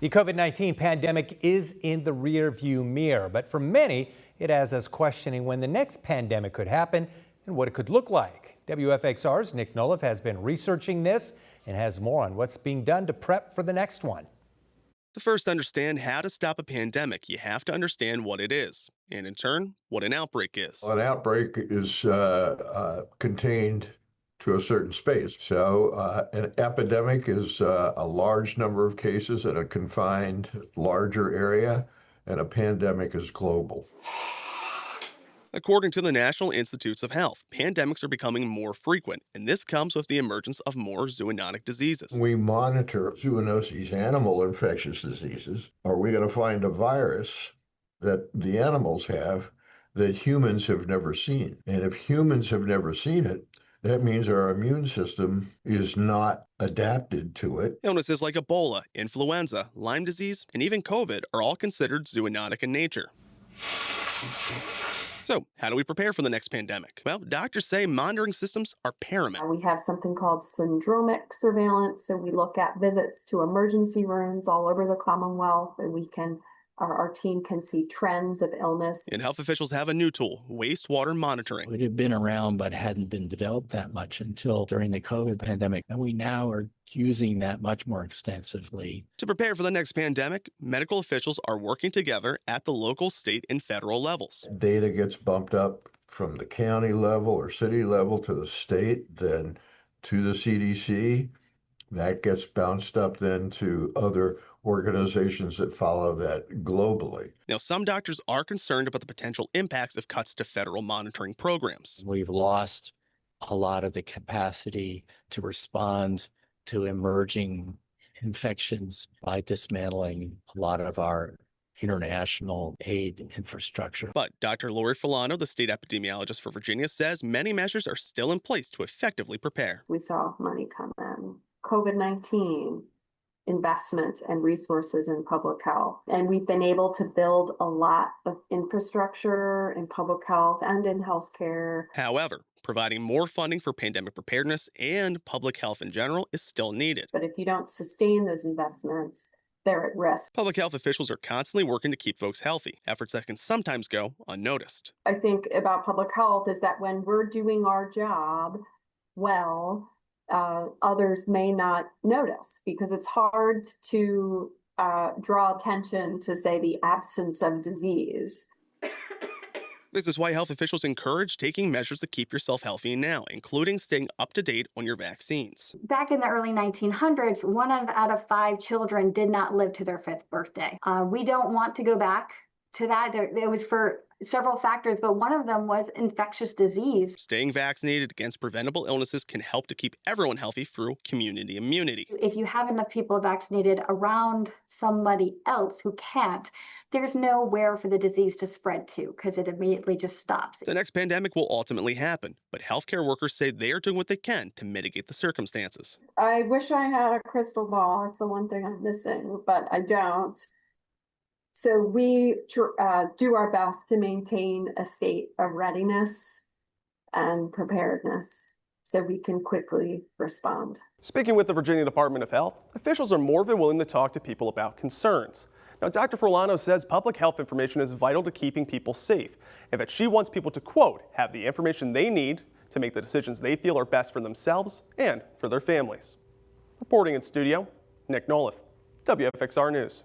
The COVID-19 pandemic is in the rear-view mirror, but for many, it has us questioning when the next pandemic could happen and what it could look like. WFXR's Nick Noliff has been researching this and has more on what's being done to prep for the next one. To first understand how to stop a pandemic, you have to understand what it is, and in turn, what an outbreak is. An outbreak is contained to a certain space. So an epidemic is a large number of cases in a confined, larger area, and a pandemic is global. According to the National Institutes of Health, pandemics are becoming more frequent, and this comes with the emergence of more zoonotic diseases. We monitor zoonoses, animal infectious diseases. Are we going to find a virus that the animals have that humans have never seen? And if humans have never seen it, that means our immune system is not adapted to it. Illnesses like Ebola, influenza, Lyme disease, and even COVID are all considered zoonotic in nature. So, how do we prepare for the next pandemic? Well, doctors say monitoring systems are paramount. We have something called syndromic surveillance. So we look at visits to emergency rooms all over the Commonwealth, and our team can see trends of illness. And health officials have a new tool, wastewater monitoring. It had been around but hadn't been developed that much until during the COVID pandemic. And we now are using that much more extensively. To prepare for the next pandemic, medical officials are working together at the local, state, and federal levels. Data gets bumped up from the county level or city level to the state, then to the CDC. That gets bounced up then to other organizations that follow that globally. Now, some doctors are concerned about the potential impacts of cuts to federal monitoring programs. We've lost a lot of the capacity to respond to emerging infections by dismantling a lot of our international aid infrastructure. But Dr. Lori Filano, the state epidemiologist for Virginia, says many measures are still in place to effectively prepare. We saw money come in. COVID-19, investment and resources in public health. And we've been able to build a lot of infrastructure in public health and in healthcare. However, providing more funding for pandemic preparedness and public health in general is still needed. But if you don't sustain those investments, they're at risk. Public health officials are constantly working to keep folks healthy, efforts that can sometimes go unnoticed. I think about public health is that when we're doing our job well, others may not notice because it's hard to draw attention to, say, the absence of disease. This is why health officials encourage taking measures to keep yourself healthy now, including staying up to date on your vaccines. Back in the early 1900s, 1 out of 5 children did not live to their 5th birthday. We don't want to go back to that. It was for several factors, but one of them was infectious disease. Staying vaccinated against preventable illnesses can help to keep everyone healthy through community immunity. If you have enough people vaccinated around somebody else who can't, there's nowhere for the disease to spread to because it immediately just stops. The next pandemic will ultimately happen, but healthcare workers say they are doing what they can to mitigate the circumstances. I wish I had a crystal ball. It's the one thing I'm missing, but I don't. So we do our best to maintain a state of readiness and preparedness so we can quickly respond. Speaking with the Virginia Department of Health, officials are more than willing to talk to people about concerns. Now, Dr. Filano says public health information is vital to keeping people safe, and that she wants people to, quote, have the information they need to make the decisions they feel are best for themselves and for their families. Reporting in studio, Nick Noliff, WFXR News.